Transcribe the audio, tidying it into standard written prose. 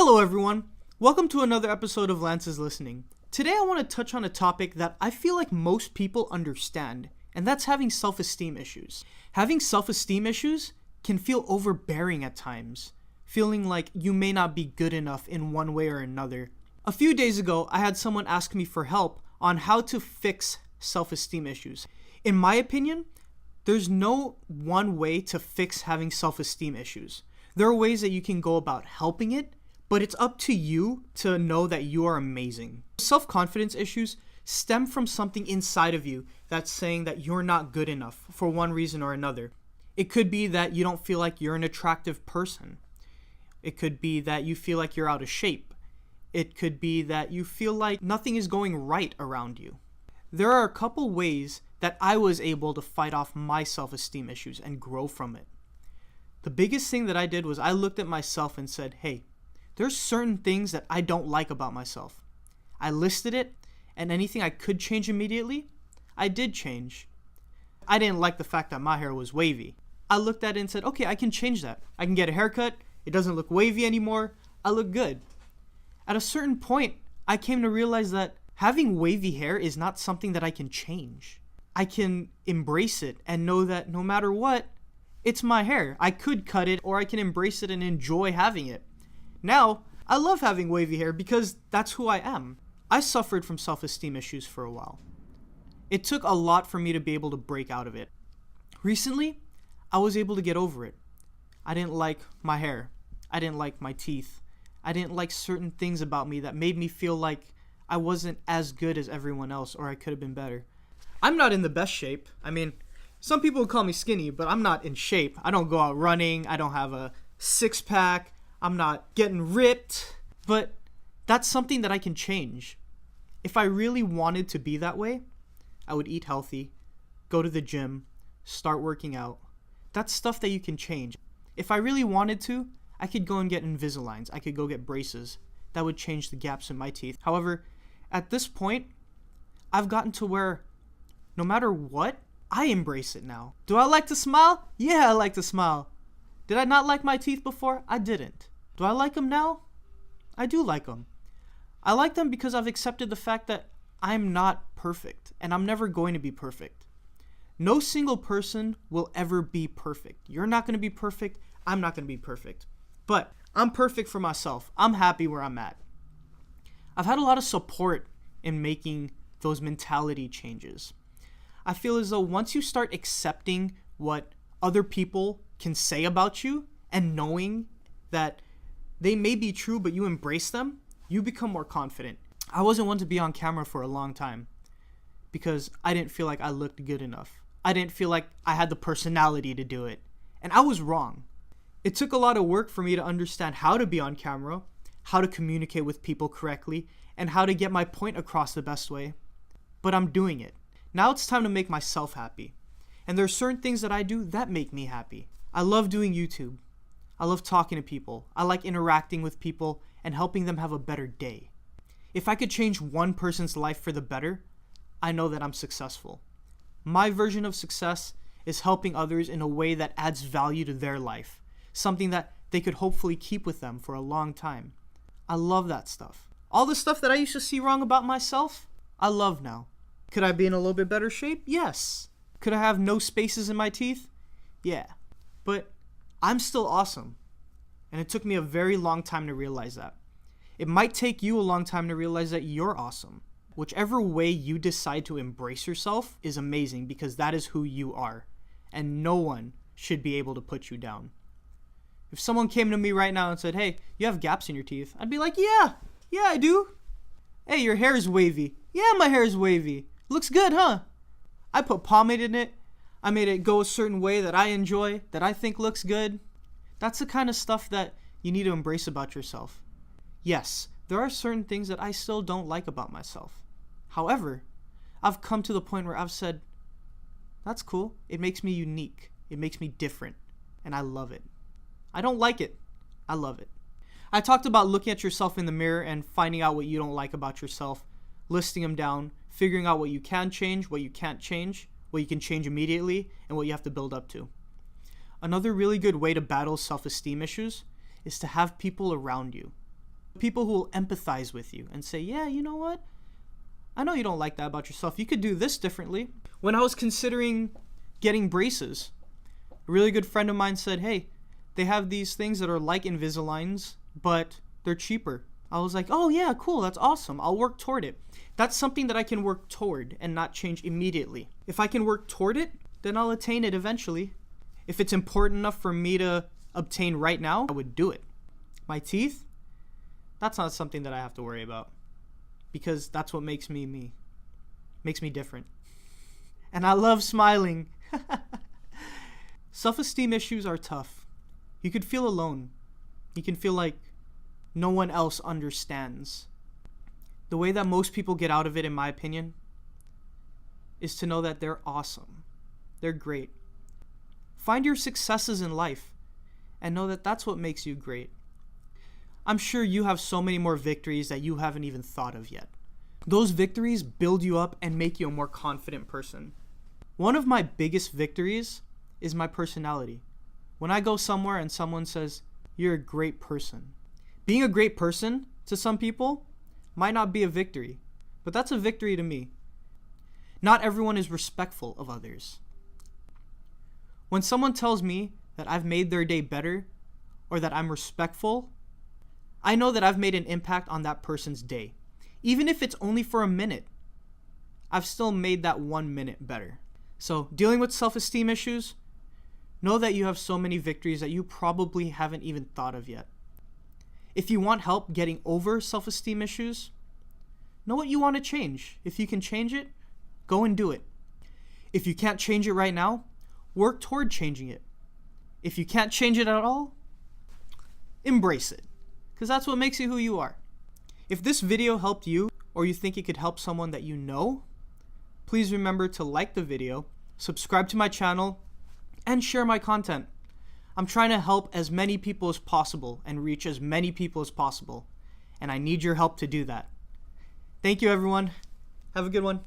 Hello everyone, welcome to another episode of Lance is Listening. Today I want to touch on a topic that I feel like most people understand, and that's having self-esteem issues. Having self-esteem issues can feel overbearing at times, feeling like you may not be good enough in one way or another. A few days ago, I had someone ask me for help on how to fix self-esteem issues. In my opinion, there's no one way to fix having self-esteem issues. There are ways that you can go about helping it, but it's up to you to know that you are amazing. Self-confidence issues stem from something inside of you that's saying that you're not good enough for one reason or another. It could be that you don't feel like you're an attractive person. It could be that you feel like you're out of shape. It could be that you feel like nothing is going right around you. There are a couple ways that I was able to fight off my self-esteem issues and grow from it. The biggest thing that I did was I looked at myself and said, hey, there's certain things that I don't like about myself. I listed it, and anything I could change immediately, I did change. I didn't like the fact that my hair was wavy. I looked at it and said, okay, I can change that. I can get a haircut. It doesn't look wavy anymore. I look good. At a certain point, I came to realize that having wavy hair is not something that I can change. I can embrace it and know that no matter what, it's my hair. I could cut it, or I can embrace it and enjoy having it. Now, I love having wavy hair because that's who I am. I suffered from self-esteem issues for a while. It took a lot for me to be able to break out of it. Recently, I was able to get over it. I didn't like my hair. I didn't like my teeth. I didn't like certain things about me that made me feel like I wasn't as good as everyone else, or I could have been better. I'm not in the best shape. I mean, some people would call me skinny, but I'm not in shape. I don't go out running. I don't have a six-pack. I'm not getting ripped, but that's something that I can change. If I really wanted to be that way, I would eat healthy, go to the gym, start working out. That's stuff that you can change. If I really wanted to, I could go and get Invisaligns. I could go get braces. That would change the gaps in my teeth. However, at this point, I've gotten to where no matter what, I embrace it now. Do I like to smile? Yeah, I like to smile. Did I not like my teeth before? I didn't. Do I like them now? I do like them. I like them because I've accepted the fact that I'm not perfect, and I'm never going to be perfect. No single person will ever be perfect. You're not going to be perfect. I'm not going to be perfect. But I'm perfect for myself. I'm happy where I'm at. I've had a lot of support in making those mentality changes. I feel as though once you start accepting what other people can say about you and knowing that they may be true, but you embrace them, you become more confident. I wasn't one to be on camera for a long time because I didn't feel like I looked good enough. I didn't feel like I had the personality to do it. And I was wrong. It took a lot of work for me to understand how to be on camera, how to communicate with people correctly, and how to get my point across the best way. But I'm doing it. Now it's time to make myself happy. And there are certain things that I do that make me happy. I love doing YouTube. I love talking to people. I like interacting with people and helping them have a better day. If I could change one person's life for the better, I know that I'm successful. My version of success is helping others in a way that adds value to their life, something that they could hopefully keep with them for a long time. I love that stuff. All the stuff that I used to see wrong about myself, I love now. Could I be in a little bit better shape? Yes. Could I have no spaces in my teeth? Yeah. But I'm still awesome. And it took me a very long time to realize that. It might take you a long time to realize that you're awesome. Whichever way you decide to embrace yourself is amazing because that is who you are. And no one should be able to put you down. If someone came to me right now and said, hey, you have gaps in your teeth, I'd be like, yeah, I do. Hey, your hair is wavy. Yeah, my hair is wavy. Looks good, huh? I put pomade in it. I made it go a certain way that I enjoy, that I think looks good. That's the kind of stuff that you need to embrace about yourself. Yes, there are certain things that I still don't like about myself. However, I've come to the point where I've said, that's cool. It makes me unique. It makes me different. And I love it. I don't like it. I love it. I talked about looking at yourself in the mirror and finding out what you don't like about yourself, listing them down, figuring out what you can change, what you can't change, what you can change immediately, and what you have to build up to. Another really good way to battle self-esteem issues is to have people around you. People who will empathize with you and say, yeah, you know what? I know you don't like that about yourself. You could do this differently. When I was considering getting braces, a really good friend of mine said, hey, they have these things that are like Invisaligns, but they're cheaper. I was like, oh yeah, cool, that's awesome. I'll work toward it. That's something that I can work toward and not change immediately. If I can work toward it, then I'll attain it eventually. If it's important enough for me to obtain right now, I would do it. My teeth, that's not something that I have to worry about, because that's what makes me me. Makes me different. And I love smiling. Self-esteem issues are tough. You could feel alone. You can feel like no one else understands. The way that most people get out of it, in my opinion, is to know that they're awesome. They're great. Find your successes in life and know that that's what makes you great. I'm sure you have so many more victories that you haven't even thought of yet. Those victories build you up and make you a more confident person. One of my biggest victories is my personality. When I go somewhere and someone says, you're a great person. Being a great person to some people might not be a victory, but that's a victory to me. Not everyone is respectful of others. When someone tells me that I've made their day better or that I'm respectful, I know that I've made an impact on that person's day. Even if it's only for a minute, I've still made that 1 minute better. So, dealing with self-esteem issues, know that you have so many victories that you probably haven't even thought of yet. If you want help getting over self-esteem issues, know what you want to change. If you can change it, go and do it. If you can't change it right now, work toward changing it. If you can't change it at all, embrace it, because that's what makes you who you are. If this video helped you, or you think it could help someone that you know, please remember to like the video, subscribe to my channel, and share my content. I'm trying to help as many people as possible and reach as many people as possible, and I need your help to do that. Thank you, everyone. Have a good one.